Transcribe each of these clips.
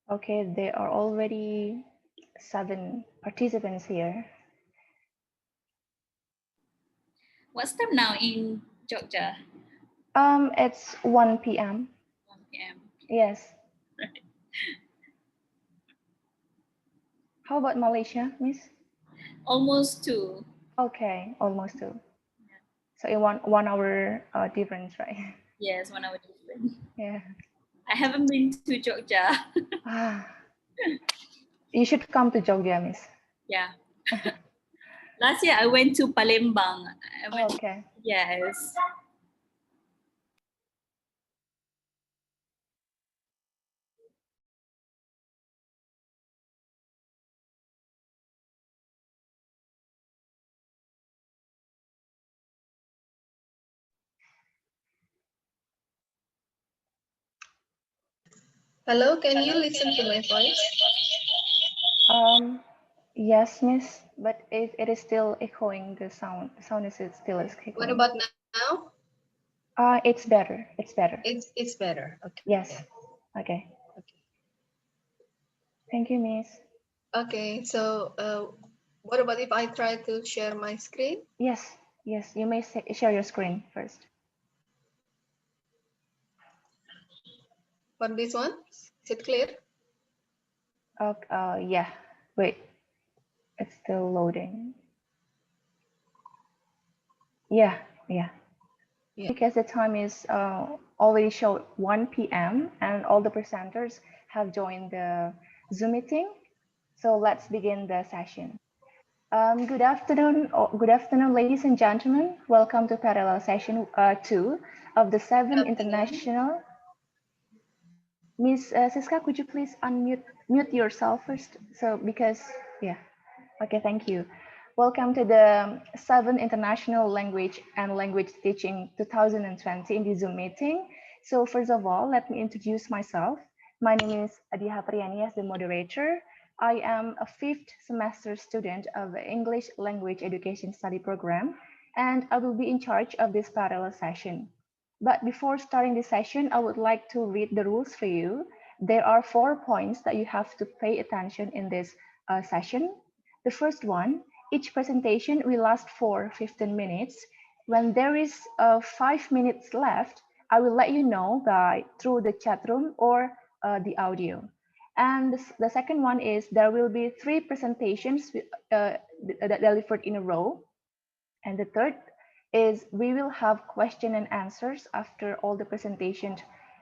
Okay, there are already 7 participants here. What's time now in Jogja? It's 1 p.m. 1 p.m. Yes. Right. How about Malaysia, Miss? Almost 2. Okay, almost 2. Yeah. So in one hour difference, right? Yes, 1 hour different. Yeah. I haven't been to Jogja. Ah, you should come to Jogja, Miss. Yeah. Last year I went to Palembang. I went. Okay. Yes. Hello, can you listen to my voice? Yes, Miss, but it is still echoing the sound. The sound is still echoing. What about now? It's better. It's better. It's better. Okay. Yes. Okay. Okay. Thank you, Miss. Okay. So, what about if I try to share my screen? Yes. Yes. You may share your screen first. For this one, is it clear? Yeah. Wait. It's still loading. Yeah. Yeah. Yeah. Because the time is already showed 1 p.m. and all the presenters have joined the Zoom meeting. So let's begin the session. Good afternoon, ladies and gentlemen. Welcome to parallel session 2 of the 7 Good afternoon. International. Miss Siska, could you please mute yourself first? So because, yeah. Okay, thank you. Welcome to the 7 International Language and Language Teaching 2020 in the Zoom meeting. So first of all, let me introduce myself. My name is Adiha Priyani as the moderator. I am a 5th semester student of the English Language Education Study Program, and I will be in charge of this parallel session. But before starting the session, I would like to read the rules for you. There are 4 points that you have to pay attention in this session. The first one, each presentation will last for 15 minutes. When there is 5 minutes left, I will let you know through the chat room or the audio. And the second one is there will be 3 presentations delivered in a row. And the third is we will have question and answers after all the presentations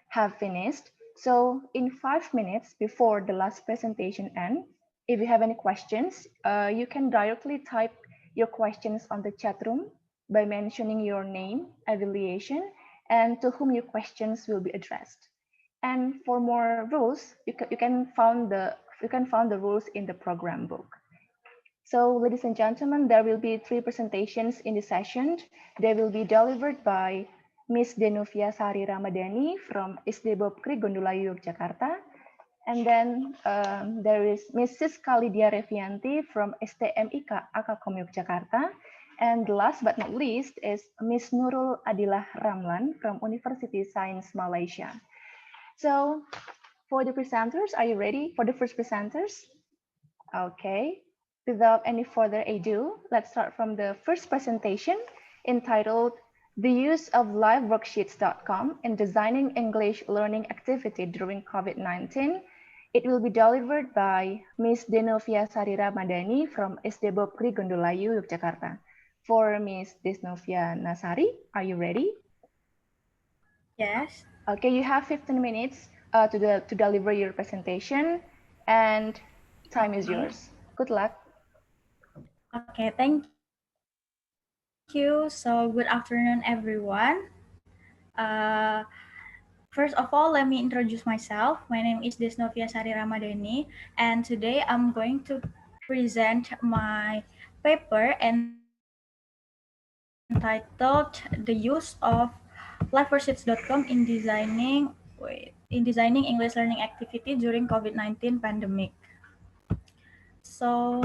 have finished. So in 5 minutes before the last presentation ends, if you have any questions, you can directly type your questions on the chat room by mentioning your name, affiliation, and to whom your questions will be addressed. And for more rules, you can find the rules in the program book. So, ladies and gentlemen, there will be 3 presentations in the session. They will be delivered by Miss Denuvia Sari Ramadhani from SD Bobkri, Gondolayu, Yogyakarta. And then there is Mrs. Kalidia Revianti from STMIK Akakom Yogyakarta. And last but not least is Miss Nurul Adilah Ramlan from University Science Malaysia. So for the presenters, are you ready for the first presenters? Okay. Without any further ado, let's start from the first presentation entitled The Use of LiveWorksheets.com in Designing English Learning Activity During COVID-19. It will be delivered by Ms. Denovia Sarira Madani from SD Bobkri Gondolayu, Yogyakarta. For Ms. Desnovia Nasari, are you ready? Yes. Okay, you have 15 minutes to deliver your presentation, and time is yours. Good luck. Okay, thank you. So good afternoon, everyone. Uh, First of all, let me introduce myself. My name is Desnovia Sari Ramadhani, and today I'm going to present my paper entitled The Use of LiveWorksheets.com in designing English learning activity during COVID-19 pandemic. So,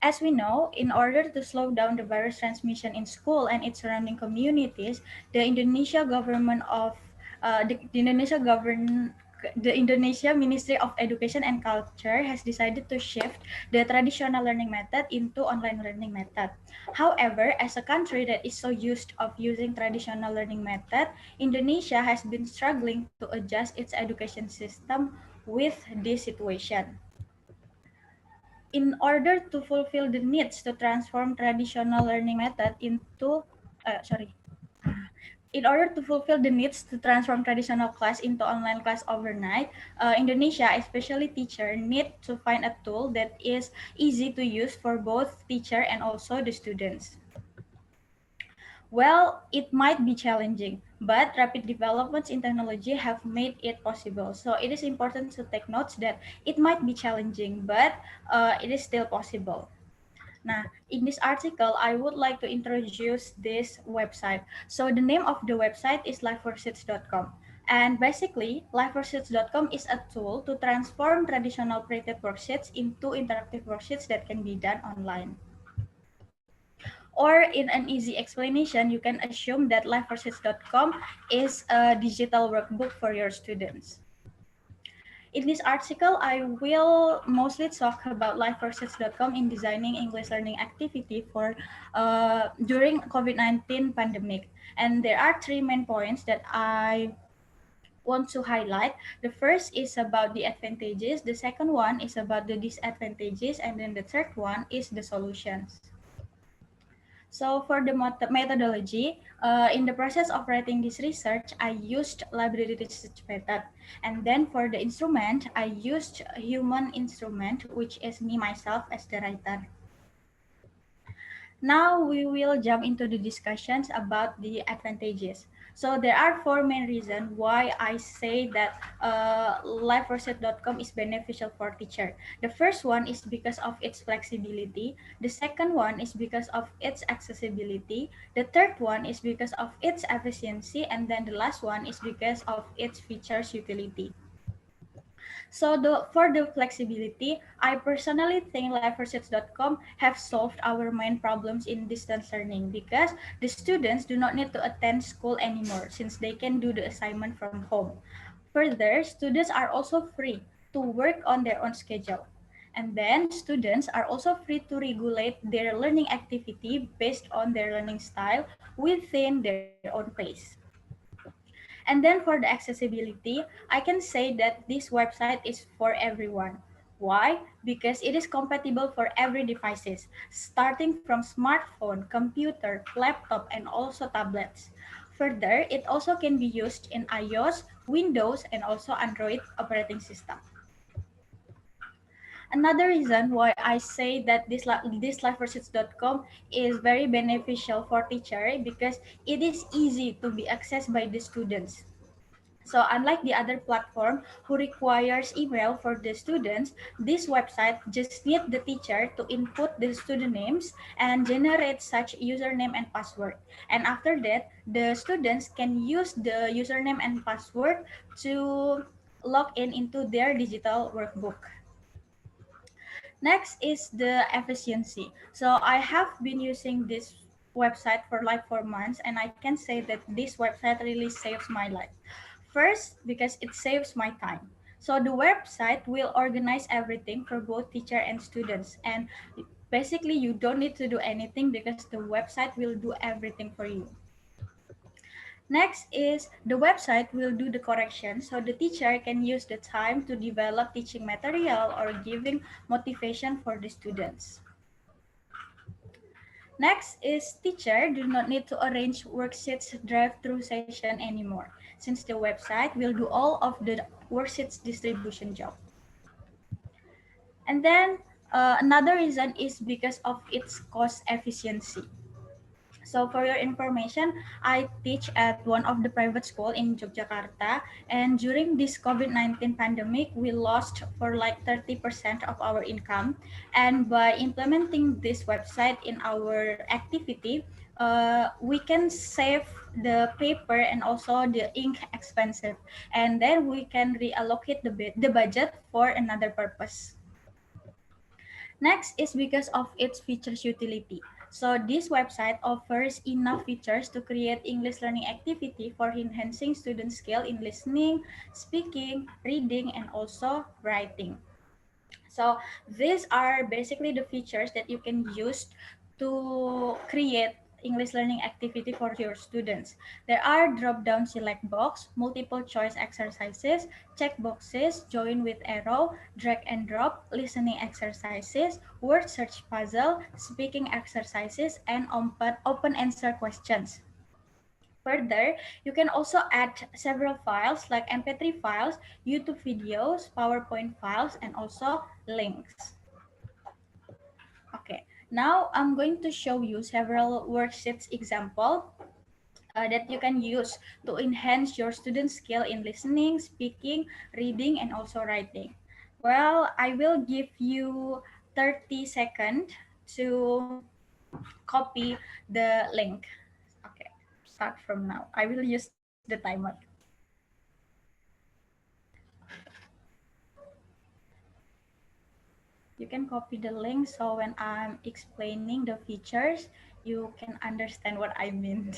as we know, in order to slow down the virus transmission in school and its surrounding communities, the Indonesia government the Indonesia Ministry of Education and Culture has decided to shift the traditional learning method into online learning method. However, as a country that is so used of using traditional learning method, Indonesia has been struggling to adjust its education system with this situation. In order to fulfill the needs to transform traditional learning method into, in order to fulfill the needs to transform traditional class into online class overnight, Indonesia, especially teacher, need to find a tool that is easy to use for both teacher and also the students. Well, it might be challenging, but rapid developments in technology have made it possible. So it is important to take notes that it might be challenging, but it is still possible. Now, in this article, I would like to introduce this website. So the name of the website is liveworksheets.com. And basically, liveworksheets.com is a tool to transform traditional printed worksheets into interactive worksheets that can be done online. Or in an easy explanation, you can assume that liveworksheets.com is a digital workbook for your students. In this article, I will mostly talk about liveworksheets.com in designing English learning activity for during COVID-19 pandemic. And there are three main points that I want to highlight. The first is about the advantages, the second one is about the disadvantages, and then the third one is the solutions. So for the methodology, in the process of writing this research, I used library research method. And then for the instrument, I used a human instrument, which is me myself as the writer. Now we will jump into the discussions about the advantages. So there are four main reasons why I say that liveworksheet.com is beneficial for teacher. The first one is because of its flexibility. The second one is because of its accessibility. The third one is because of its efficiency. And then the last one is because of its features utility. So for the flexibility, I personally think liveworksheets.com have solved our main problems in distance learning because the students do not need to attend school anymore since they can do the assignment from home. Further, students are also free to work on their own schedule. And then students are also free to regulate their learning activity based on their learning style within their own pace. And then for the accessibility, I can say that this website is for everyone. Why? Because it is compatible for every devices, starting from smartphone, computer, laptop, and also tablets. Further, it also can be used in iOS, Windows, and also Android operating system. Another reason why I say that this liveworksheets.com is very beneficial for teacher because it is easy to be accessed by the students. So unlike the other platform who requires email for the students, this website just needs the teacher to input the student names and generate such username and password. And after that, the students can use the username and password to log in into their digital workbook. Next is the efficiency. So I have been using this website for like 4 months, and I can say that this website really saves my life. First, because it saves my time. So the website will organize everything for both teacher and students. And basically, you don't need to do anything because the website will do everything for you. Next is the website will do the correction so the teacher can use the time to develop teaching material or giving motivation for the students. Next is teacher do not need to arrange worksheets drive-through session anymore since the website will do all of the worksheets distribution job. And then another reason is because of its cost efficiency. So for your information, I teach at one of the private school in Yogyakarta. And during this COVID-19 pandemic, we lost for like 30% of our income. And by implementing this website in our activity, we can save the paper and also the ink expensive. And then we can reallocate the budget for another purpose. Next is because of its features utility. So this website offers enough features to create English learning activity for enhancing student skill in listening, speaking, reading, and also writing. So these are basically the features that you can use to create English learning activity for your students. There are drop-down select box, multiple choice exercises, check boxes, join with arrow, drag and drop, listening exercises, word search puzzle, speaking exercises, and open answer questions. Further, you can also add several files like MP3 files, YouTube videos, PowerPoint files, and also links. Okay, now I'm going to show you several worksheets example that you can use to enhance your student skill in listening, speaking, reading, and also writing. Well, I will give you 30 seconds to copy the link. Okay, start from now. I will use the timer. You can copy the link so when I'm explaining the features, you can understand what I mean.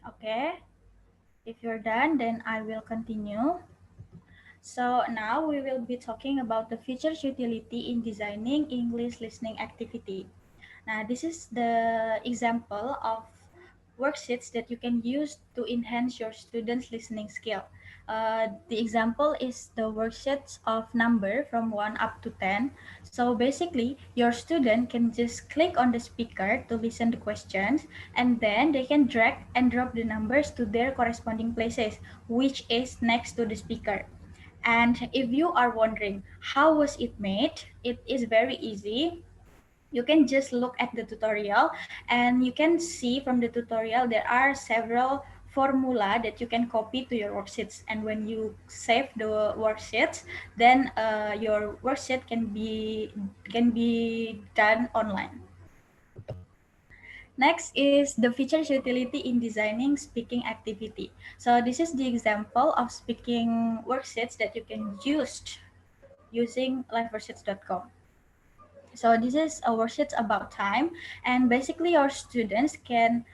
Okay, if you're done, then I will continue. So now we will be talking about the features utility in designing English listening activity. Now this is the example of worksheets that you can use to enhance your students' listening skill. The example is the worksheets of number from 1 up to 10. So basically, your student can just click on the speaker to listen to questions, and then they can drag and drop the numbers to their corresponding places, which is next to the speaker. And if you are wondering how was it made, it is very easy. You can just look at the tutorial and you can see from the tutorial there are several formula that you can copy to your worksheets, and when you save the worksheets, then your worksheet can be done online. Next is the features utility in designing speaking activity. So this is the example of speaking worksheets that you can use using liveworksheets.com. So this is a worksheet about time, and basically your students can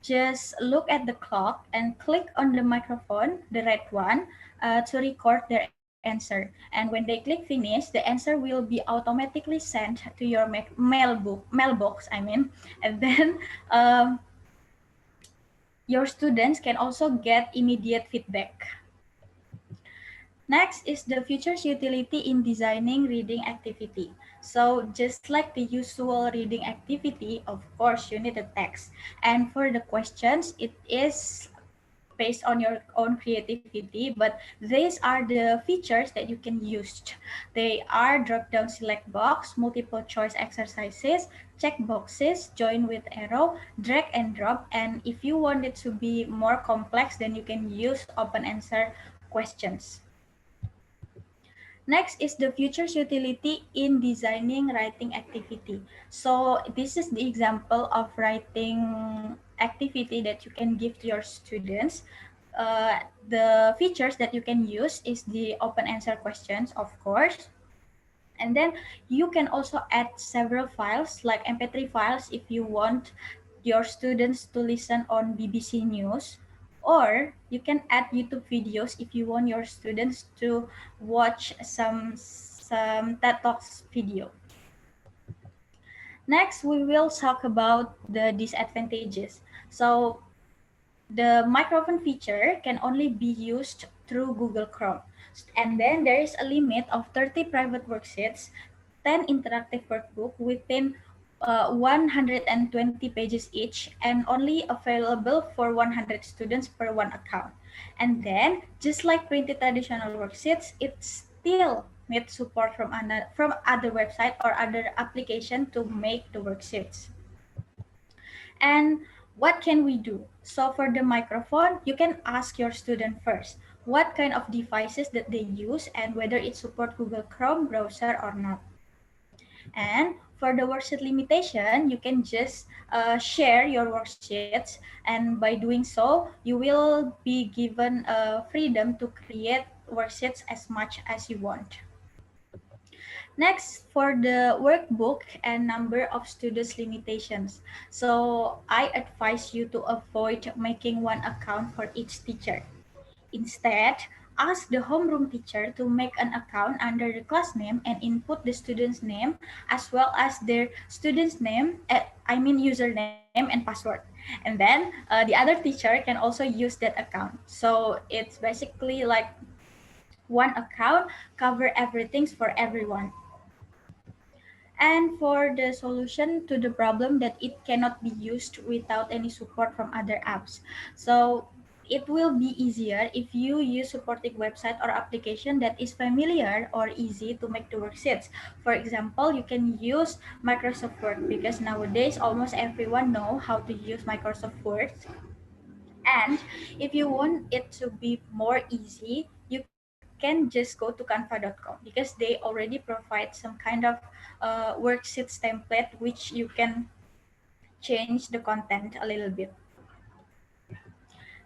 just look at the clock and click on the microphone, the red one, to record their answer. And when they click finish, the answer will be automatically sent to your mailbox. And then your students can also get immediate feedback. Next is the features utility in designing reading activity. So just like the usual reading activity, of course, you need a text. And for the questions, it is based on your own creativity, but these are the features that you can use. They are drop-down select box, multiple choice exercises, check boxes, join with arrow, drag and drop, and if you want it to be more complex, then you can use open answer questions. Next is the features utility in designing writing activity. So this is the example of writing activity that you can give to your students. The features that you can use is the open answer questions, of course. And then you can also add several files like MP3 files if you want your students to listen on BBC News, or you can add YouTube videos if you want your students to watch some TED Talks video. Next, we will talk about the disadvantages. So the microphone feature can only be used through Google Chrome. And then there is a limit of 30 private worksheets, 10 interactive workbook within 120 pages each, and only available for 100 students per one account. And then, just like printed traditional worksheets, it still needs support from other website or other application to make the worksheets. And what can we do? So for the microphone, you can ask your student first what kind of devices that they use and whether it supports Google Chrome browser or not. And for the worksheet limitation, you can just share your worksheets, and by doing so, you will be given freedom to create worksheets as much as you want. Next, for the workbook and number of students limitations. So I advise you to avoid making one account for each teacher. Instead, ask the homeroom teacher to make an account under the class name and input the student's name as well as their student's name, username and password. And then the other teacher can also use that account. So it's basically like one account cover everything for everyone. And for the solution to the problem that it cannot be used without any support from other apps. So it will be easier if you use supporting website or application that is familiar or easy to make the worksheets. For example, you can use Microsoft Word because nowadays almost everyone know how to use Microsoft Word. And if you want it to be more easy, you can just go to canva.com because they already provide some kind of worksheets template which you can change the content a little bit.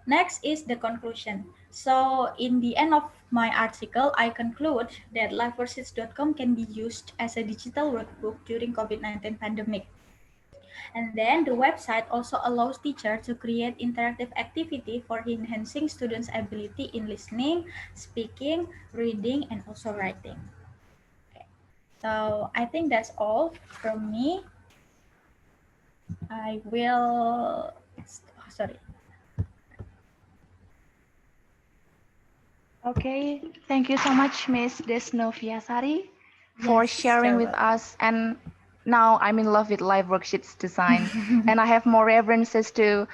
Next is the conclusion. So in the end of my article, I conclude that liveworksheets.com can be used as a digital workbook during COVID-19 pandemic. And then the website also allows teachers to create interactive activity for enhancing students' ability in listening, speaking, reading, and also writing. Okay. So I think that's all from me. I will, sorry. Okay, thank you so much, Miss Desnoviasari, for Yes, sharing you're with welcome. us. And now I'm in love with live worksheets design, and I have more references to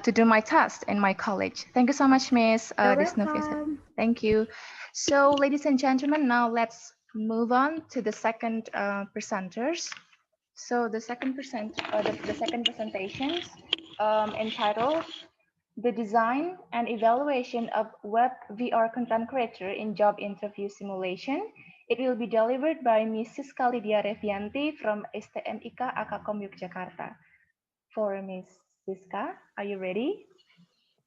do my test in my college. Thank you so much, Miss You're Desnoviasari. welcome. Thank you. So, ladies and gentlemen, now let's move on to the second presenters. So the second presentation entitled "The Design and Evaluation of Web VR Content Creator in Job Interview Simulation." It will be delivered by Ms. Siska Lydia Revianti from STMIK Akakom Yogyakarta. For Ms. Siska, are you ready?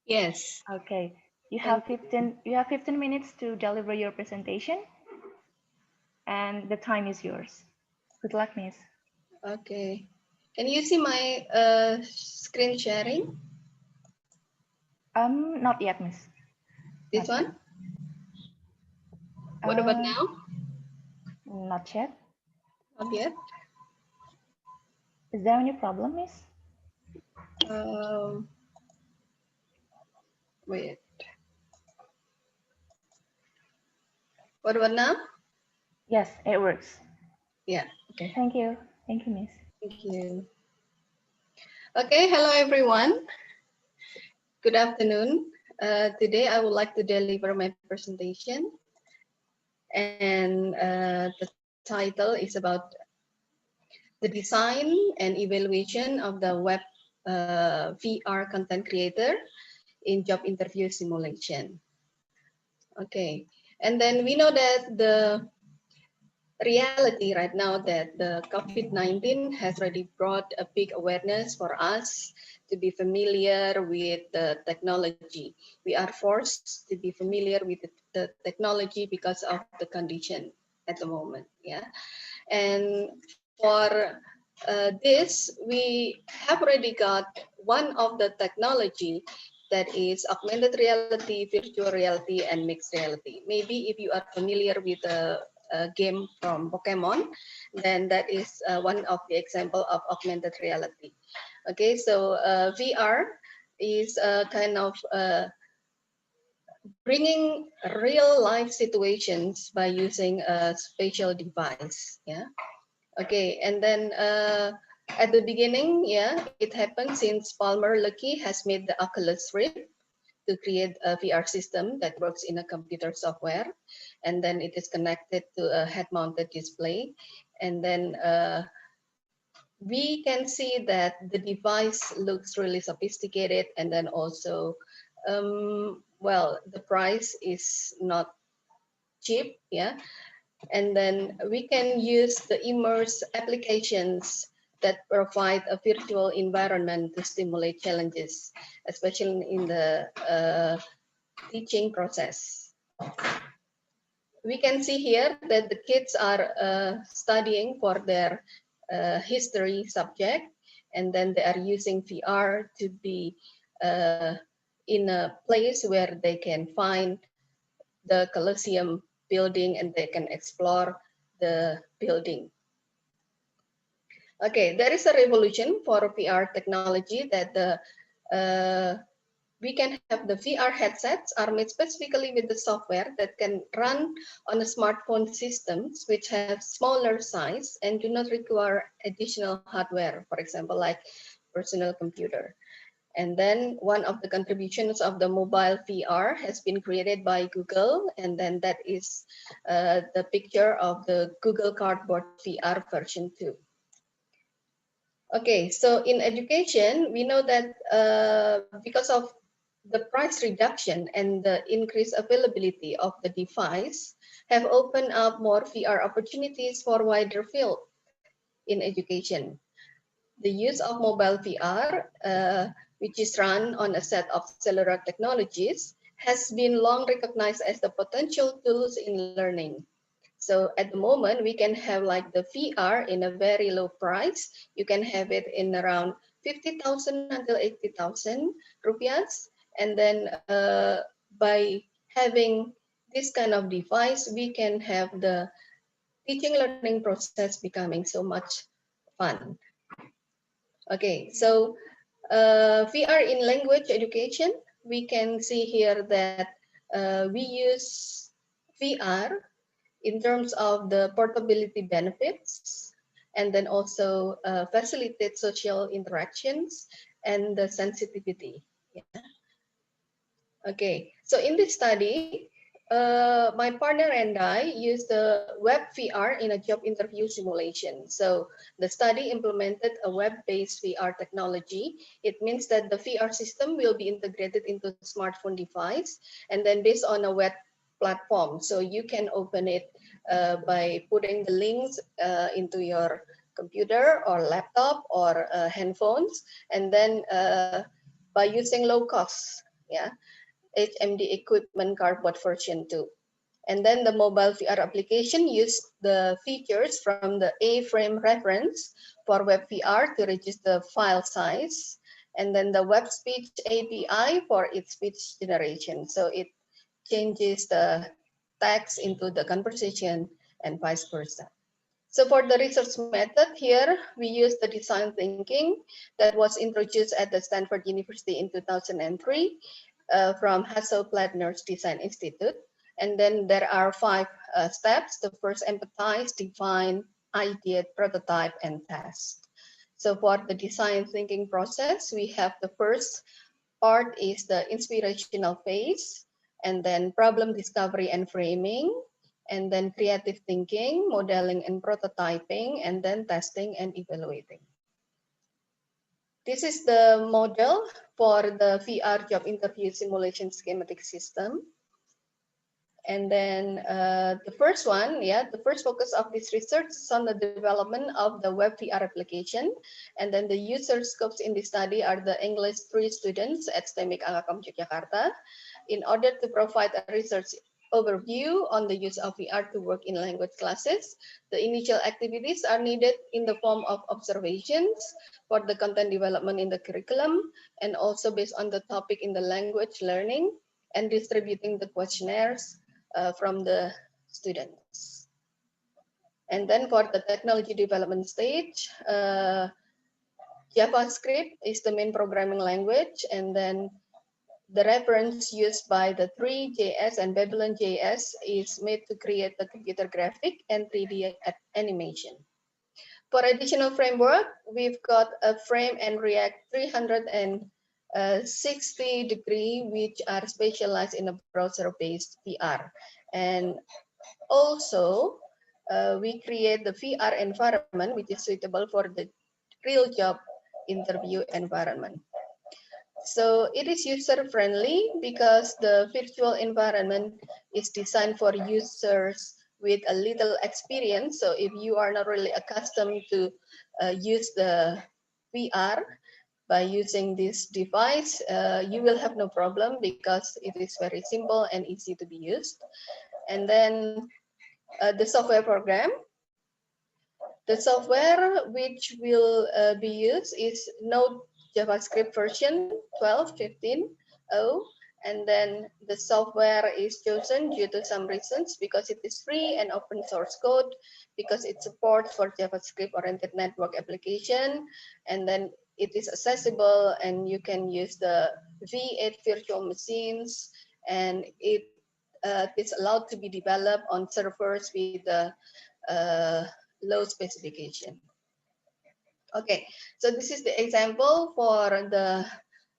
Yes. Okay. Thank you. You have 15 minutes to deliver your presentation, and the time is yours. Good luck, Miss. Okay. Can you see my screen sharing? Not yet, Miss. This Not yet. one? What about Uh, now? Not yet. Not yet. Is there any problem, Miss? Wait. What about now? Yes, it works. Yeah. Okay. Thank you. Thank you, Miss. Thank you. Okay. Hello, everyone. Good afternoon. Today, I would like to deliver my presentation, and the title is about the design and evaluation of the web VR content creator in job interview simulation. Okay, and then we know that the reality right now that the COVID-19 has already brought a big awareness for us to be familiar with the technology. We are forced to be familiar with the technology because of the condition at the moment. Yeah, and for this, we have already got one of the technology that is augmented reality, virtual reality, and mixed reality. Maybe if you are familiar with a game from Pokemon, then that is one of the example of augmented reality. Okay, so VR is a kind of bringing real life situations by using a spatial device. Yeah. Okay, and then at the beginning, yeah, it happened since Palmer Luckey has made the Oculus Rift to create a VR system that works in a computer software, and then it is connected to a head-mounted display, and then we can see that the device looks really sophisticated, and then also, well, the price is not cheap, yeah. And then we can use the immerse applications that provide a virtual environment to stimulate challenges, especially in the teaching process. We can see here that the kids are studying for their history subject, and then they are using VR to be in a place where they can find the Colosseum building and they can explore the building. Okay, there is a revolution for VR technology that we can have the VR headsets are made specifically with the software that can run on a smartphone systems which have smaller size and do not require additional hardware, for example, like personal computer. And then one of the contributions of the mobile VR has been created by Google, and then that is the picture of the Google Cardboard VR version 2. Okay, so in education, we know that because of the price reduction and the increased availability of the device have opened up more VR opportunities for wider field in education. The use of mobile VR, which is run on a set of cellular technologies, has been long recognized as the potential tools in learning. So at the moment, we can have like the VR in a very low price. You can have it in around 50,000 until 80,000 rupiahs. And then by having this kind of device, we can have the teaching learning process becoming so much fun. Okay, so VR in language education, we can see here that we use VR in terms of the portability benefits, and then also facilitate social interactions and the sensitivity. Yeah. Okay, so in this study, my partner and I used the web VR in a job interview simulation. So the study implemented a web-based VR technology. It means that the VR system will be integrated into the smartphone device and then based on a web platform. So you can open it by putting the links into your computer or laptop or handphones, and then by using low cost, yeah, HMD equipment cardboard version 2. And then the mobile VR application used the features from the A-frame reference for web VR to reduce the file size, and then the web speech API for its speech generation. So it changes the text into the conversation and vice versa. So for the research method here, we use the design thinking that was introduced at the Stanford University in 2003 from Hasso-Plattner's Design Institute. And then there are 5 steps. The first, empathize, define, ideate, prototype, and test. So for the design thinking process, we have the first part is the inspirational phase, and then problem discovery and framing, and then creative thinking, modeling and prototyping, and then testing and evaluating. This is the model for the VR job interview simulation schematic system. And then the first one, the first focus of this research is on the development of the web VR application. And then the user scopes in this study are the English 3 students at STEMIC Angkam Yogyakarta. In order to provide a research overview on the use of VR to work in language classes, the initial activities are needed in the form of observations for the content development in the curriculum, and also based on the topic in the language learning, and distributing the questionnaires from the students. And then for the technology development stage, JavaScript is the main programming language, and then the reference used by the 3JS and Babylon.js is made to create the computer graphic and 3D animation. For additional framework, we've got a Frame and React 360-degree, which are specialized in a browser-based VR. And also, we create the VR environment, which is suitable for the real job interview environment. So it is user-friendly because the virtual environment is designed for users with a little experience. So if you are not really accustomed to use the VR by using this device, you will have no problem because it is very simple and easy to be used. And then the software program. The software which will be used is Node JavaScript version 12.15.0, and then the software is chosen due to some reasons because it is free and open source code, because it supports for JavaScript oriented network application, and then it is accessible and you can use the V8 virtual machines, and it is allowed to be developed on servers with the low specification. Okay, so this is the example for the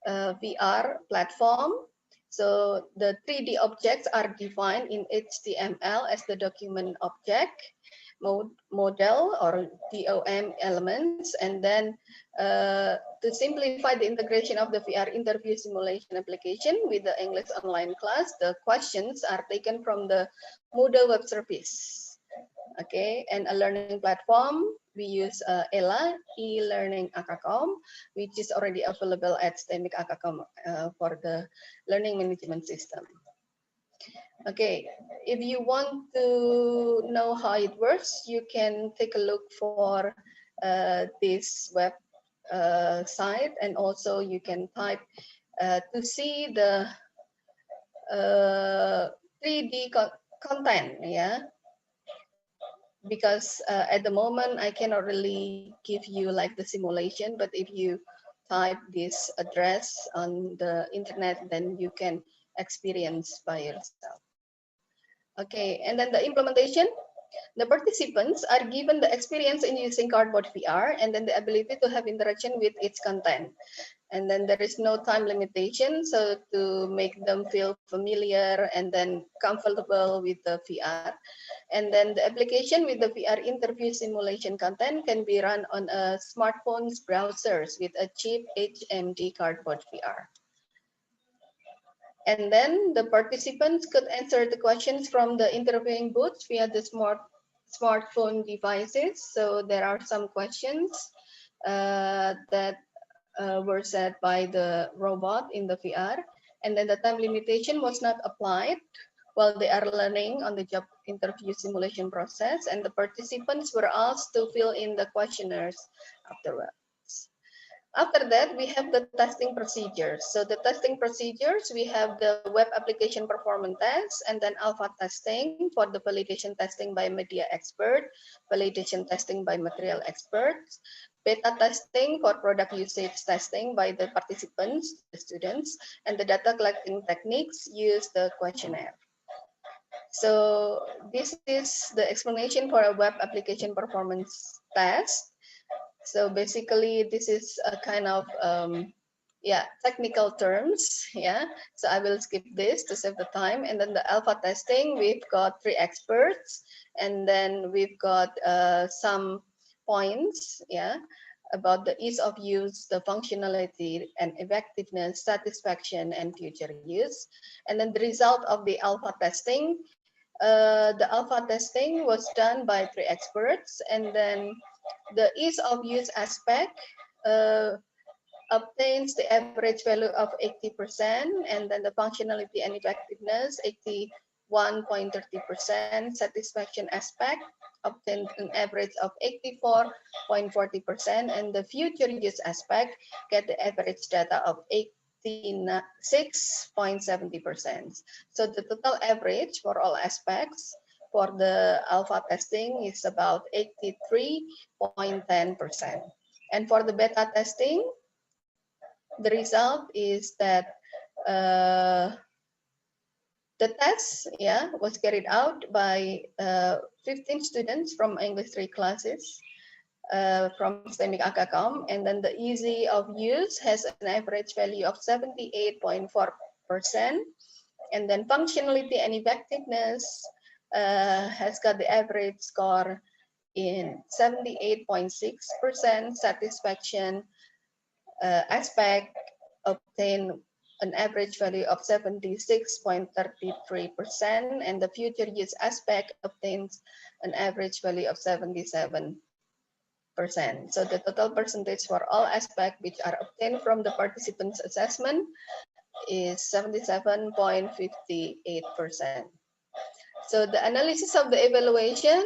VR platform. So the 3D objects are defined in HTML as the document object, model or DOM elements, and then to simplify the integration of the VR interview simulation application with the English online class, the questions are taken from the Moodle web service. Okay, and a learning platform, we use ELA, e-learning Akacom, which is already available at STEMIC Akacom for the learning management system. Okay, if you want to know how it works, you can take a look for this web site, and also you can type to see the 3D content, yeah. Because at the moment I cannot really give you like the simulation, but if you type this address on the internet, then you can experience by yourself. Okay, and then the implementation, the participants are given the experience in using Cardboard VR and then the ability to have interaction with its content. And then there is no time limitation, so to make them feel familiar and then comfortable with the VR. And then the application with the VR interview simulation content can be run on a smartphone's browsers with a cheap HMD Cardboard VR. And then the participants could answer the questions from the interviewing booth via the smartphone devices. So there are some questions that were set by the robot in the VR, and then the time limitation was not applied while they are learning on the job interview simulation process, and the participants were asked to fill in the questionnaires afterwards. After that, we have the testing procedures. So the testing procedures, we have the web application performance test, and then alpha testing for the validation testing by media expert, validation testing by material experts, beta testing for product usage testing by the participants, the students, and the data collecting techniques use the questionnaire. So this is the explanation for a web application performance test. So basically, this is a kind of technical terms. Yeah, so I will skip this to save the time. And then the alpha testing, we've got 3 experts, and then we've got some points. Yeah, about the ease of use, the functionality and effectiveness, satisfaction, and future use. And then the result of the alpha testing. The alpha testing was done by 3 experts, and then the ease of use aspect obtains the average value of 80%, and then the functionality and effectiveness 81.30%, satisfaction aspect obtained an average of 84.40%, and the future use aspect get the average data of 86.70%. So the total average for all aspects for the alpha testing is about 83.10%. And for the beta testing, the result is that the test was carried out by 15 students from English 3 classes from STEMIC Akacom, and then the easy of use has an average value of 78.4%, and then functionality and effectiveness has got the average score in 78.6%, satisfaction aspect obtained an average value of 76.33%, and the future use aspect obtains an average value of 77%. So the total percentage for all aspects which are obtained from the participants' assessment is 77.58%. So the analysis of the evaluation,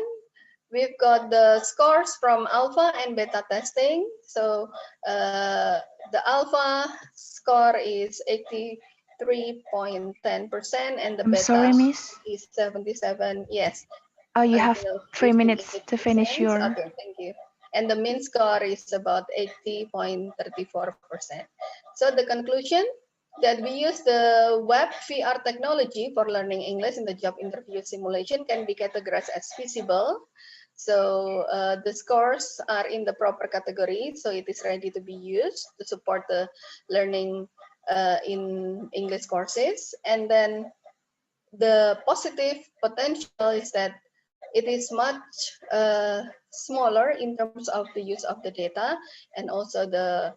we've got the scores from alpha and beta testing. So the alpha score is 83.10%, and the I'm beta sorry, Miss. is 77. Yes. Oh, you have Until 3 minutes to finish 58%. your. Okay, thank you. And the mean score is about 80.34%. So the conclusion, that we use the web VR technology for learning English in the job interview simulation can be categorized as feasible. So the scores are in the proper category, so it is ready to be used to support the learning in English courses. And then the positive potential is that it is much smaller in terms of the use of the data and also the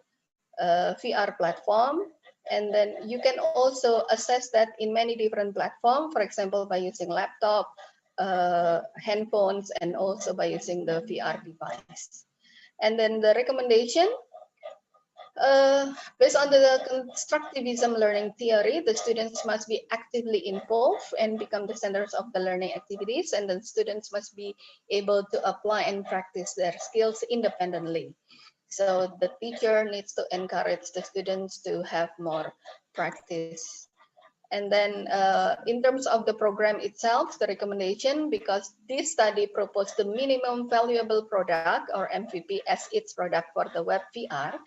VR platform. And then you can also assess that in many different platforms, for example, by using laptop, handphones, and also by using the VR device. And then the recommendation, based on the constructivism learning theory, the students must be actively involved and become the centers of the learning activities, and the students must be able to apply and practice their skills independently. So the teacher needs to encourage the students to have more practice. And then in terms of the program itself, the recommendation, because this study proposed the minimum valuable product or MVP as its product for the web VR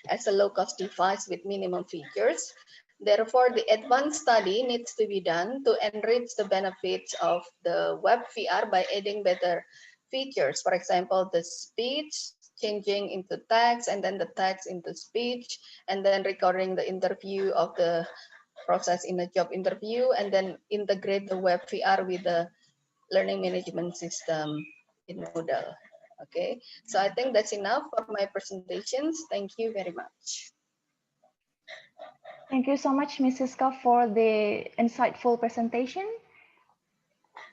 as a low-cost device with minimum features. Therefore, the advanced study needs to be done to enrich the benefits of the web VR by adding better features. For example, the speech, changing into text, and then the text into speech, and then recording the interview of the process in a job interview, and then integrate the web VR with the learning management system in Moodle. Okay, so I think that's enough for my presentations. Thank you very much. Thank you so much, Mrs. Ka, for the insightful presentation.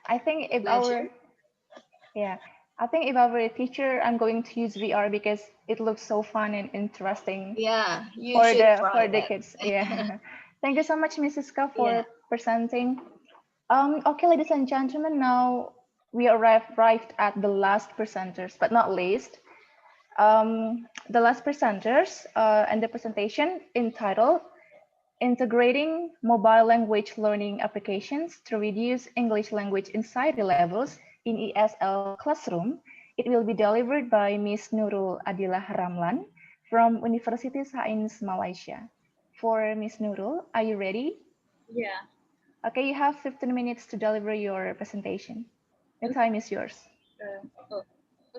I think if Pleasure. I think if I were a teacher, I'm going to use VR because it looks so fun and interesting. Yeah, you for should the try for the that. kids. Yeah. Thank you so much, Mrs. Ka, for Yeah. presenting. Okay, ladies and gentlemen, now we arrived at the last presenters, but not least. The last presenters and the presentation entitled Integrating Mobile Language Learning Applications to Reduce English Language Anxiety Levels in ESL Classroom. It will be delivered by Ms. Nurul Adilah Ramlan from University Sains Malaysia. For Ms. Nurul, are you ready? Yeah. Okay, you have 15 minutes to deliver your presentation. The time is yours. How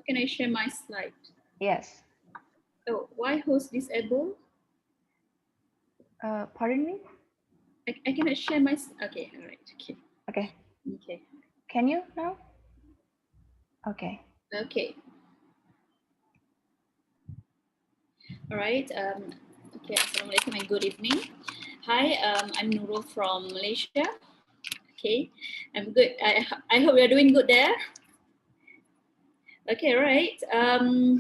can I share my slide? Yes. Oh, why host disabled? Pardon me? I cannot share my. Okay, all right. Okay. Okay. Okay. Can you now? Okay. Okay. All right. Okay. Assalamualaikum and good evening. Hi. I'm Nurul from Malaysia. Okay. I'm good. I hope you're doing good there. Okay, right.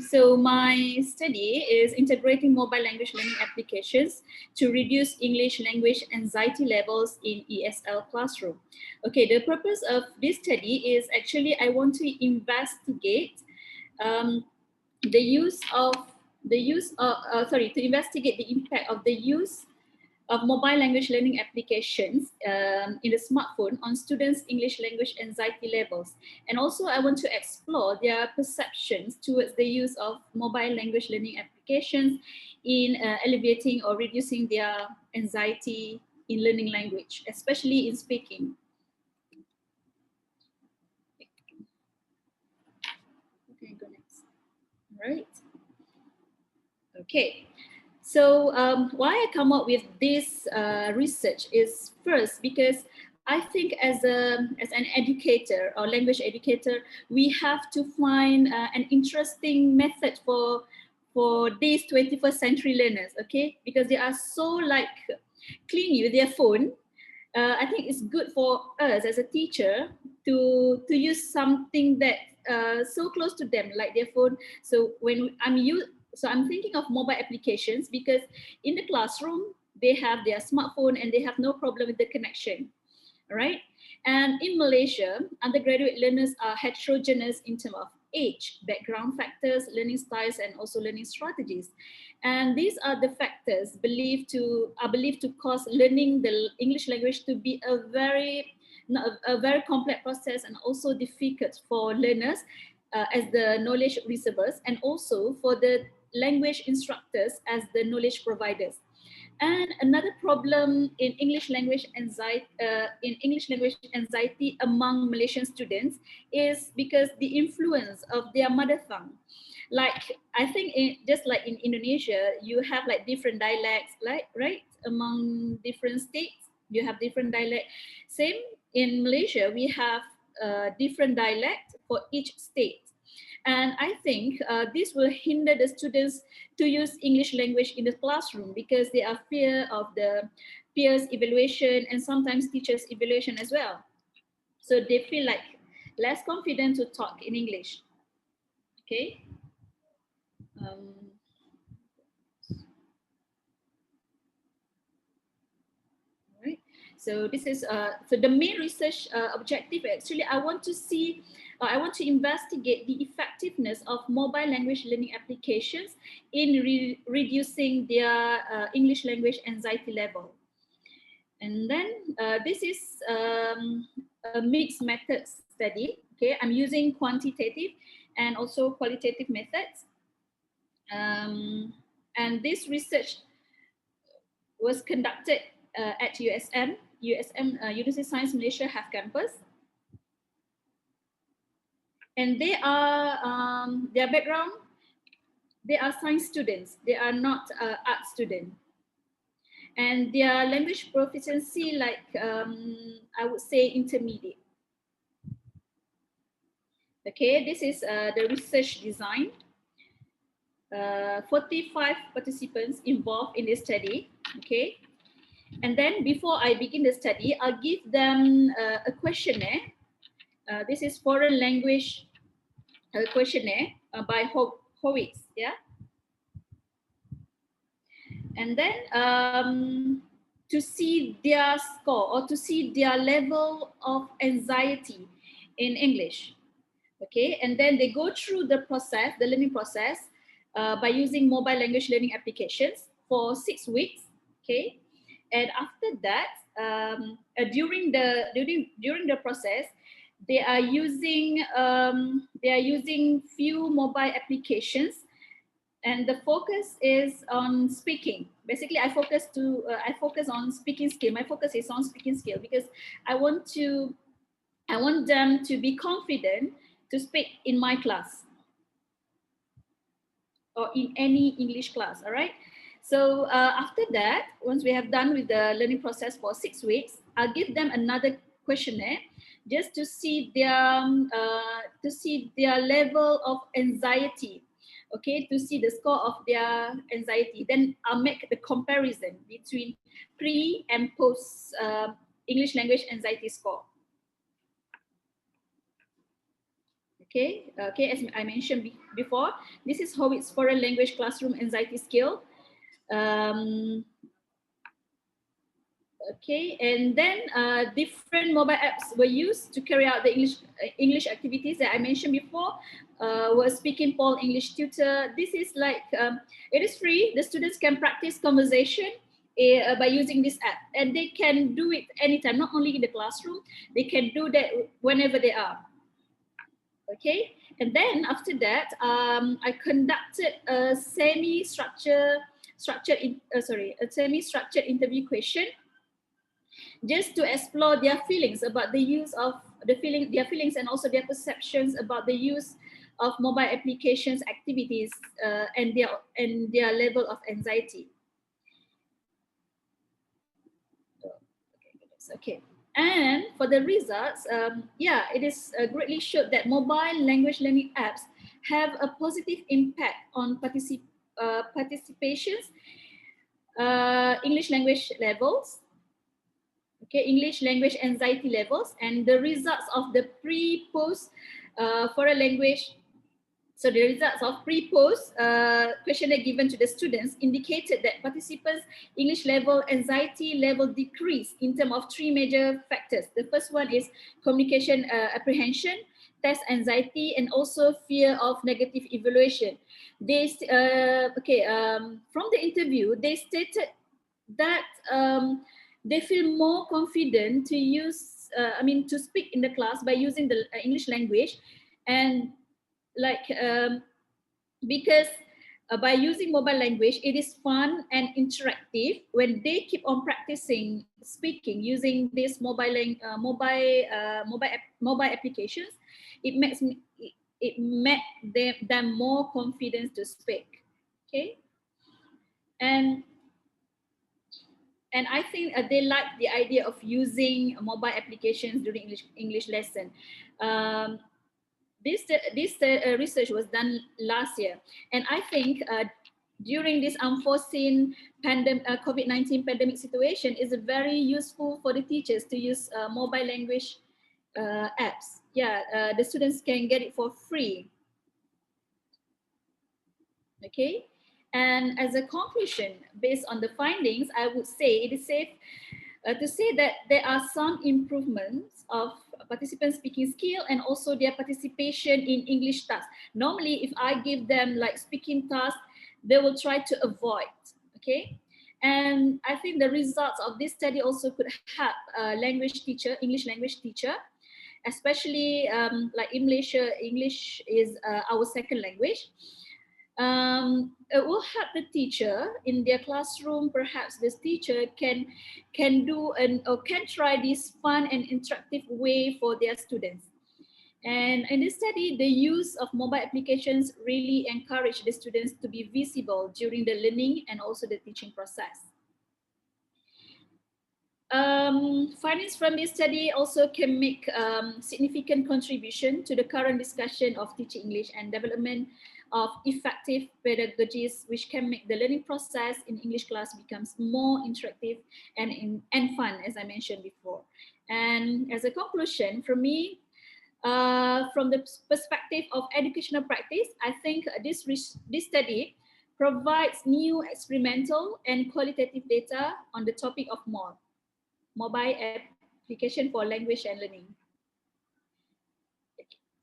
So my study is integrating mobile language learning applications to reduce English language anxiety levels in ESL classroom. Okay, the purpose of this study is actually I want to investigate to investigate the impact of the use of mobile language learning applications in the smartphone on students' English language anxiety levels. And also I want to explore their perceptions towards the use of mobile language learning applications in alleviating or reducing their anxiety in learning language, especially in speaking. Okay, go next. All right. Okay. So why I come up with this research is first because I think as an educator or language educator, we have to find an interesting method for these 21st century learners, okay? Because they are so like clingy with their phone, I think it's good for us as a teacher to use something that so close to them, like their phone. So I'm thinking of mobile applications, because in the classroom they have their smartphone and they have no problem with the connection, right? And in Malaysia, undergraduate learners are heterogeneous in terms of age, background factors, learning styles, and also learning strategies. And these are the factors believed to cause learning the English language to be a very complex process, and also difficult for learners as the knowledge receivers, and also for the language instructors as the knowledge providers. And another problem in English language anxiety among Malaysian students is because the influence of their mother tongue. Like, I think just like in Indonesia, you have like different dialects, like, right? Among different states, you have different dialect. Same in Malaysia, we have different dialect for each state. And I think this will hinder the students to use English language in the classroom, because they are fear of the peers evaluation and sometimes teachers evaluation as well. So they feel like less confident to talk in English. Okay. Right. So this is so the main research objective. Actually, I want to investigate the effectiveness of mobile language learning applications in reducing their English language anxiety level. And then this is a mixed methods study. Okay, I'm using quantitative and also qualitative methods. And this research was conducted at USM, University of Science Malaysia Half Campus. And they are, their background, they are science students, they are not art students. And their language proficiency, like, I would say intermediate. Okay, this is the research design. 45 participants involved in this study, okay? And then before I begin the study, I'll give them a questionnaire. This is foreign language questionnaire by Howitz, yeah? And then to see their score, or to see their level of anxiety in English, okay? And then they go through the process, the learning process, by using mobile language learning applications for 6 weeks, okay? And after that, during the process, they are using few mobile applications, and the focus is on speaking. Basically, I focus on speaking skill. My focus is on speaking skill, because I want them to be confident to speak in my class or in any English class. All right. So after that, once we have done with the learning process for 6 weeks, I'll give them another questionnaire just to see their level of anxiety. Okay, to see the score of their anxiety. Then I'll make the comparison between pre and post English language anxiety score. Okay, as I mentioned before, this is Howitz foreign language classroom anxiety scale. Okay, and then different mobile apps were used to carry out the English activities that I mentioned before. Was Speaking Paul English Tutor. This is like, it is free. The students can practice conversation by using this app, and they can do it anytime, not only in the classroom, they can do that whenever they are. Okay, and then after that, I conducted a semi-structured interview question, just to explore their feelings about the use of their feelings, and also their perceptions about the use of mobile applications activities, and their level of anxiety. Okay. And for the results, it is greatly showed that mobile language learning apps have a positive impact on participations English language levels, okay, English language anxiety levels, and the results of the pre-post for a language. So the results of pre-post questionnaire given to the students indicated that participants' English level anxiety level decreased in terms of three major factors. The first one is communication apprehension, test anxiety, and also fear of negative evaluation. They from the interview, they stated that they feel more confident to use, to speak in the class by using the English language, and because by using mobile language, it is fun and interactive. When they keep on practicing speaking using these mobile applications, it makes them more confident to speak. Okay, and I think they like the idea of using mobile applications during English lesson. This research was done last year, and I think during this unforeseen COVID-19 pandemic situation, is very useful for the teachers to use mobile language apps. Yeah, the students can get it for free. Okay, and as a conclusion, based on the findings, I would say it is safe to say that there are some improvements of participants' speaking skill and also their participation in English tasks. Normally, if I give them like speaking tasks, they will try to avoid, okay? And I think the results of this study also could help English language teacher, especially like in Malaysia, English is our second language. It will help the teacher in their classroom. Perhaps this teacher can try this fun and interactive way for their students. And in this study, the use of mobile applications really encourage the students to be visible during the learning and also the teaching process. Findings from this study also can make significant contribution to the current discussion of teaching English and development of effective pedagogies, which can make the learning process in English class becomes more interactive and fun, as I mentioned before. And as a conclusion, for me, from the perspective of educational practice, I think this study provides new experimental and qualitative data on the topic of mobile application for language and learning.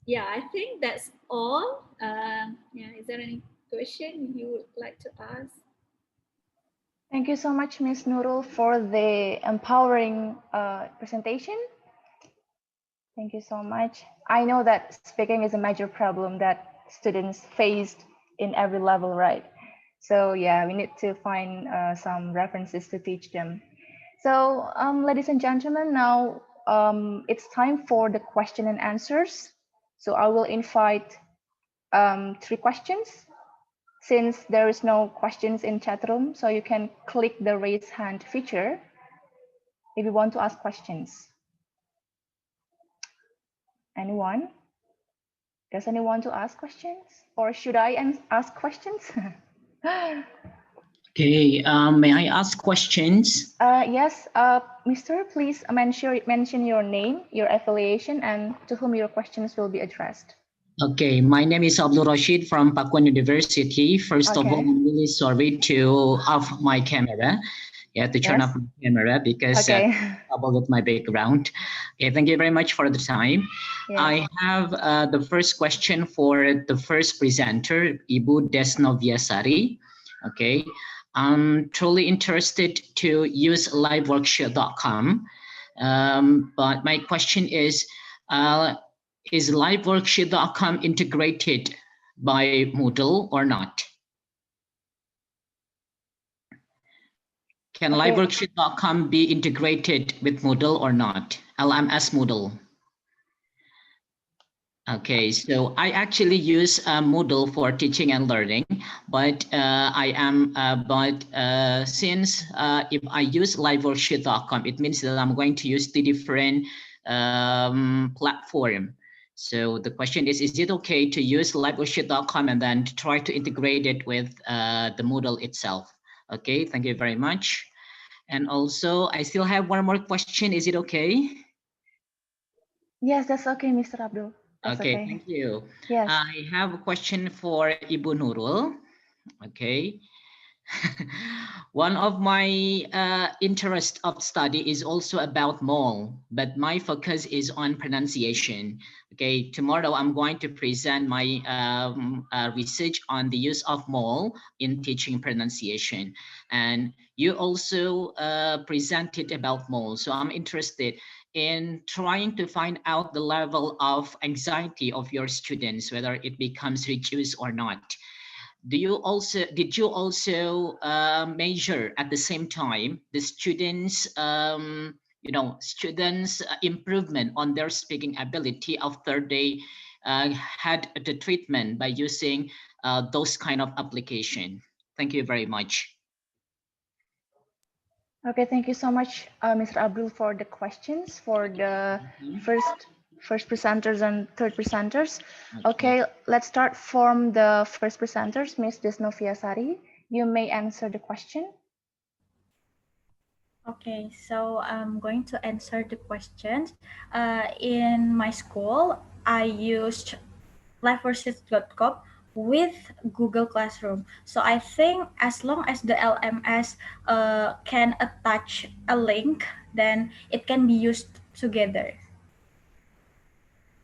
Yeah, I think that's all. Is there any question you would like to ask? Thank you so much, Ms. Nurul, for the empowering presentation. Thank you so much. I know that speaking is a major problem that students faced in every level, right? So yeah, we need to find some references to teach them. So ladies and gentlemen, now it's time for the question and answers. So I will invite 3 questions. Since there is no questions in chat room, so you can click the raise hand feature if you want to ask questions. Anyone? Does anyone want to ask questions? Or should I ask questions? Okay, may I ask questions? Yes, Mr. Please mention your name, your affiliation, and to whom your questions will be addressed. Okay, my name is Abdul Rashid from Pakuan University. First of all, I'm really sorry to off my camera. Yeah, to turn off my camera because trouble with my background. Okay, thank you very much for the time. Yes. I have the first question for the first presenter, Ibu Desnoviasari. Okay, I'm truly interested to use liveworksheet.com, but my question is liveworksheet.com integrated by Moodle or not? Can liveworksheet.com be integrated with Moodle or not? LMS Moodle. Okay, so I actually use Moodle for teaching and learning, but since if I use liveworksheet.com, it means that I'm going to use the different platform. So the question is it okay to use liveworksheet.com and then to try to integrate it with the Moodle itself? Okay, thank you very much. And also, I still have one more question. Is it okay? Yes, that's okay, Mr. Abdul. That's Okay, thank you. Yes. I have a question for Ibu Nurul. Okay. One of my interest of study is also about mall, but my focus is on pronunciation. Okay, tomorrow I'm going to present my research on the use of mall in teaching pronunciation. And you also presented about mall, so I'm interested in trying to find out the level of anxiety of your students, whether it becomes reduced or not. Did you also measure at the same time the students students improvement on their speaking ability after they had the treatment by using those kind of application? Thank you very much. Okay, thank you so much, Mr. Abdul, for the questions for the first presenters and third presenters. Okay, let's start from the first presenters, Ms. Desnovia Sari. You may answer the question. Okay, so I'm going to answer the questions. In my school, I used liveworksheets.com with Google Classroom. So I think as long as the LMS can attach a link, then it can be used together.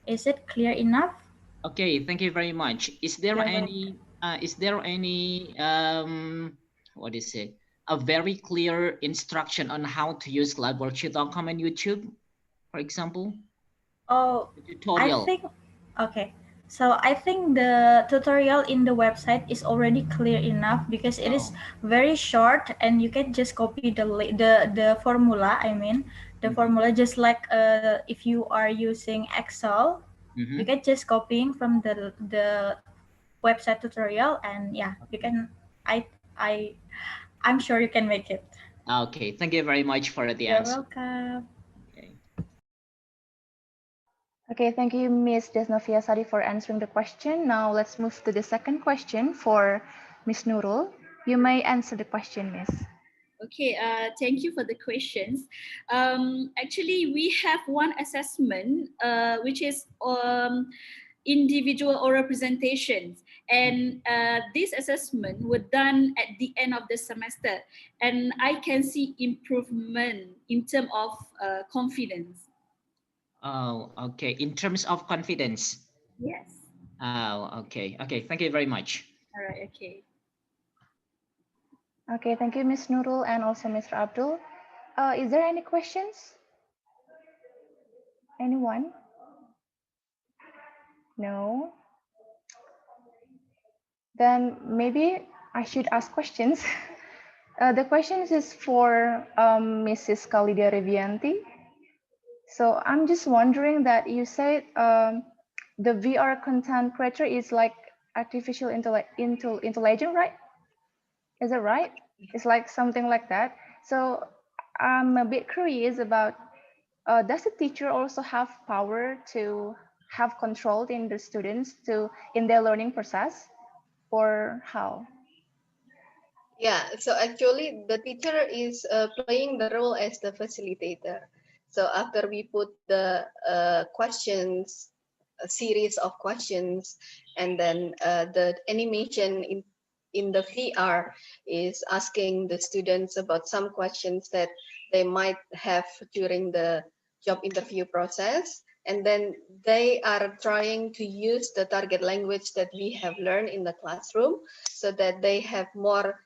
Is it clear enough? Okay, thank you very much. Is there any what is it? A very clear instruction on how to use liveworksheet.com on YouTube, for example? Oh, The tutorial. I think, okay. So I think the tutorial in the website is already clear enough because it is very short and you can just copy the formula. I mean, the formula just like if you are using Excel, you can just copying from the website tutorial and yeah, you can. I'm sure you can make it. Okay, thank you very much for the You're answer. welcome. Okay. Okay, thank you, Ms. Desnovia Sari, for answering the question. Now let's move to the second question for Ms. Nurul. You may answer the question, Ms. Okay, thank you for the questions. Actually, we have one assessment, which is individual oral presentations. And this assessment was done at the end of the semester. And I can see improvement in terms of confidence. Oh, okay. In terms of confidence. Yes. Oh, okay. Okay, thank you very much. All right, okay. Okay, thank you, Ms. Nurul and also Mr. Abdul. Is there any questions? Anyone? No? Then maybe I should ask questions. The questions is for Mrs. Khalida Revianti. So I'm just wondering that you said the VR content creator is like artificial intelligence, right? Is it right? It's like something like that. So I'm a bit curious about, does the teacher also have power to have control in the students in their learning process, or how? Yeah, so actually the teacher is playing the role as the facilitator. So after we put the questions, a series of questions, and then the animation in the VR is asking the students about some questions that they might have during the job interview process. And then they are trying to use the target language that we have learned in the classroom so that they have more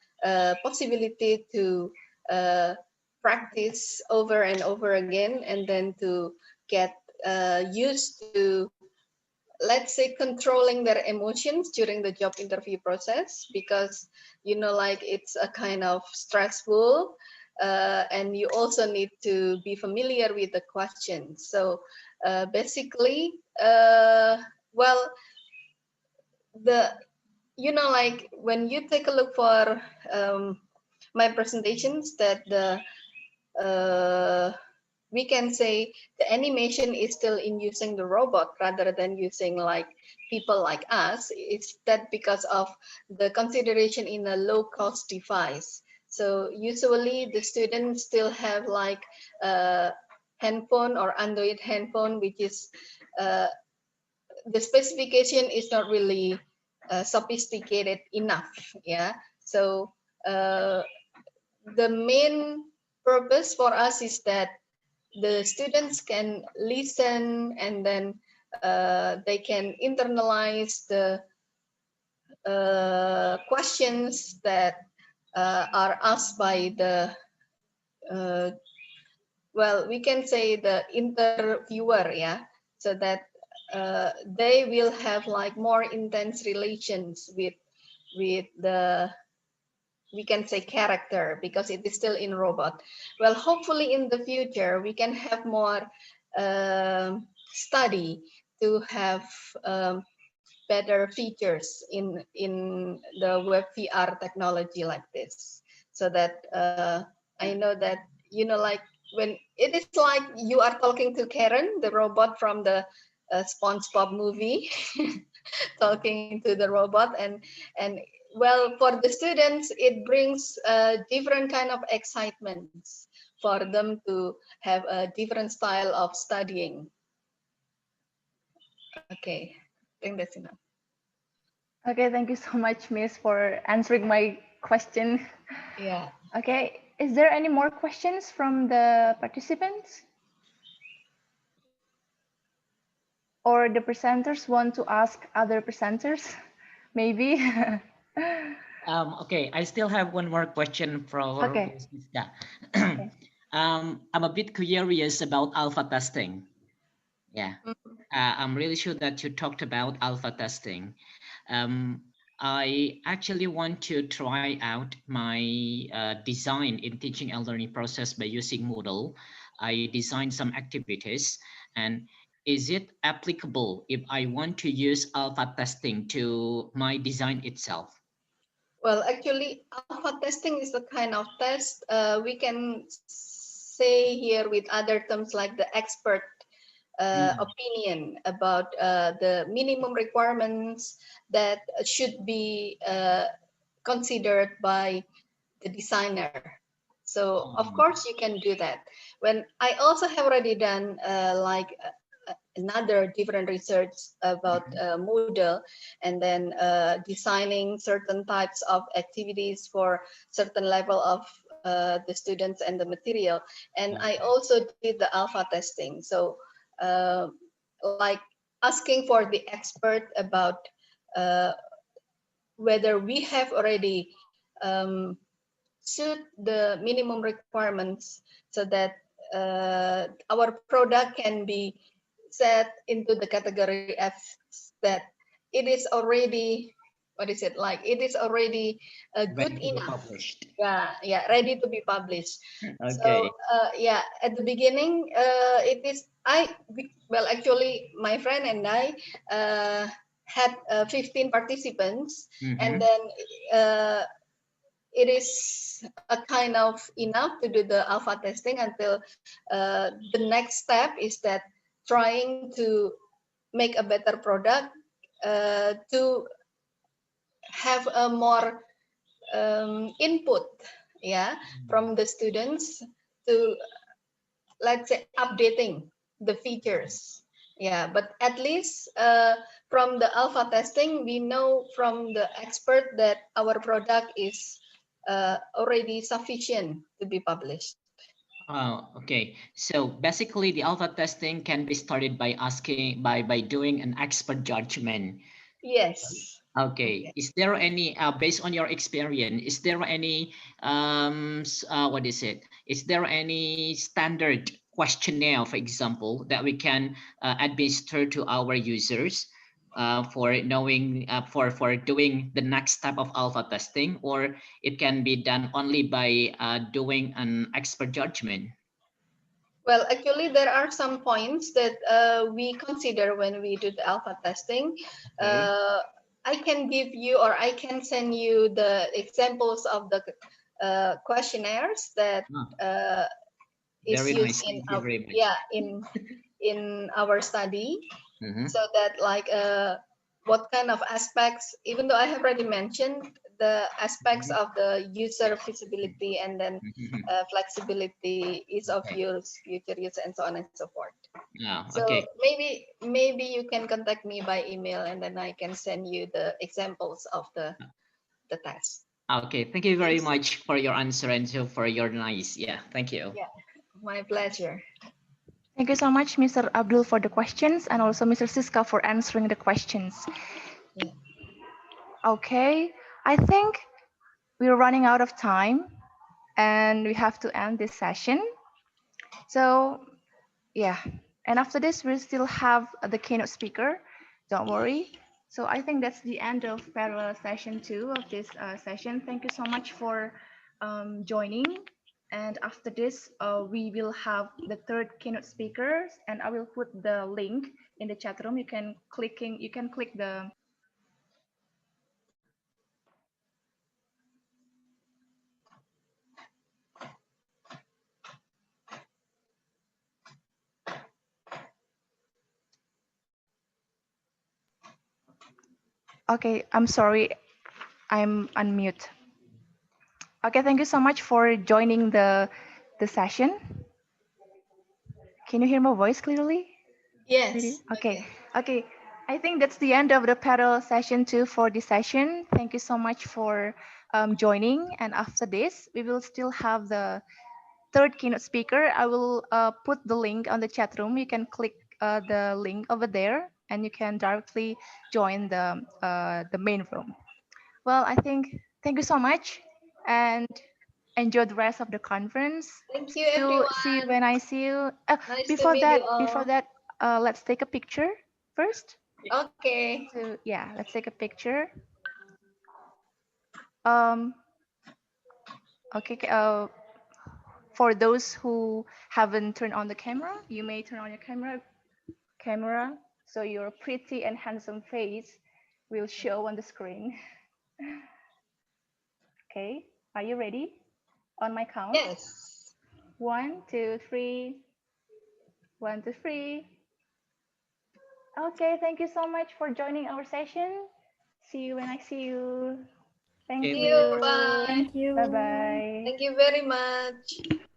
possibility to practice over and over again, and then to get used to, let's say, controlling their emotions during the job interview process, because like it's a kind of stressful, and you also need to be familiar with the questions. So basically, well, the like when you take a look for my presentations, that we can say the animation is still in using the robot rather than using like people like us. It's that because of the consideration in a low cost device. So usually the students still have like a handphone or Android handphone, which is the specification is not really sophisticated enough. Yeah. So the main purpose for us is that the students can listen, and then they can internalize the questions that are asked by the well, we can say the interviewer, yeah, so that they will have like more intense relations with the, we can say, character, because it is still in robot. Well, hopefully in the future we can have more study to have better features in the web VR technology like this, so that I know that, you know, like when it is like you are talking to Karen, the robot from the SpongeBob movie, talking to the robot, and well, for the students it brings different kind of excitements for them to have a different style of studying. Okay, I think that's enough. Okay, thank you so much, Miss, for answering my question. Yeah. Okay, is there any more questions from the participants? Or the presenters want to ask other presenters? Maybe. Okay, I still have one more question for Okay. Siska. Okay. I'm a bit curious about alpha testing. Yeah, I'm really sure that you talked about alpha testing. I actually want to try out my design in teaching and learning process by using Moodle. I designed some activities, and is it applicable if I want to use alpha testing to my design itself? Well, actually, alpha testing is a kind of test. We can say here with other terms like the expert opinion about the minimum requirements that should be considered by the designer. So of course you can do that. When I also have already done another different research about Moodle, and then designing certain types of activities for certain level of the students and the material. And I also did the alpha testing. So like asking for the expert about whether we have already suit the minimum requirements, so that our product can be set into the category F, that it is already, what is it like? It is already good enough. Yeah, ready to be published. Okay. So yeah, at the beginning, it is well, actually, my friend and I had 15 participants, and then it is a kind of enough to do the alpha testing until the next step is that trying to make a better product to have a more input, yeah, from the students to, let's say, updating the features. Yeah, but at least from the alpha testing, we know from the expert that our product is already sufficient to be published. Oh, okay. So basically, the alpha testing can be started by asking by doing an expert judgment. Yes. Okay. Is there any based on your experience? Is there any what is it? Is there any standard questionnaire, for example, that we can administer to our users for knowing for doing the next step of alpha testing, or it can be done only by doing an expert judgment? Well, actually, there are some points that we consider when we do the alpha testing. I can give you, or I can send you the examples of the questionnaires that is Very used nice. in Thank you very much. yeah, in our study, so that like what kind of aspects, even though I have already mentioned the aspects of the user visibility and then flexibility, ease of use, future use, and so on and so forth. Yeah, So okay. maybe you can contact me by email, and then I can send you the examples of the test. Okay, thank you very much for your answer and so for your nice. Yeah, thank you. Yeah, my pleasure. Thank you so much, Mr. Abdul, for the questions, and also Mr. Siska for answering the questions. Yeah. Okay, I think we're running out of time and we have to end this session. So yeah, and after this, we still have the keynote speaker. Don't worry. So I think that's the end of parallel session 2 of this session. Thank you so much for joining. And after this, we will have the third keynote speaker, and I will put the link in the chat room. You can click the Okay, I'm sorry, I'm unmute. Okay, thank you so much for joining the session. Can you hear my voice clearly? Yes. Okay. Okay. I think that's the end of the parallel session 2 for this session. Thank you so much for joining. And after this, we will still have the third keynote speaker. I will put the link on the chat room. You can click the link over there and you can directly join the main room. Well, I think thank you so much and enjoy the rest of the conference. Thank you, everyone. See you when I see you. Nice to Before meet that, you all. let's take a picture first. Okay. So yeah, let's take a picture. Um. Okay. For those who haven't turned on the camera, you may turn on your camera so your pretty and handsome face will show on the screen. Okay. Are you ready? On my count. Yes. 1, 2, 3. 1, 2, 3. Okay, thank you so much for joining our session. See you when I see you. Thank Okay, See you. you. Bye. Thank you. Bye-bye. Thank you very much.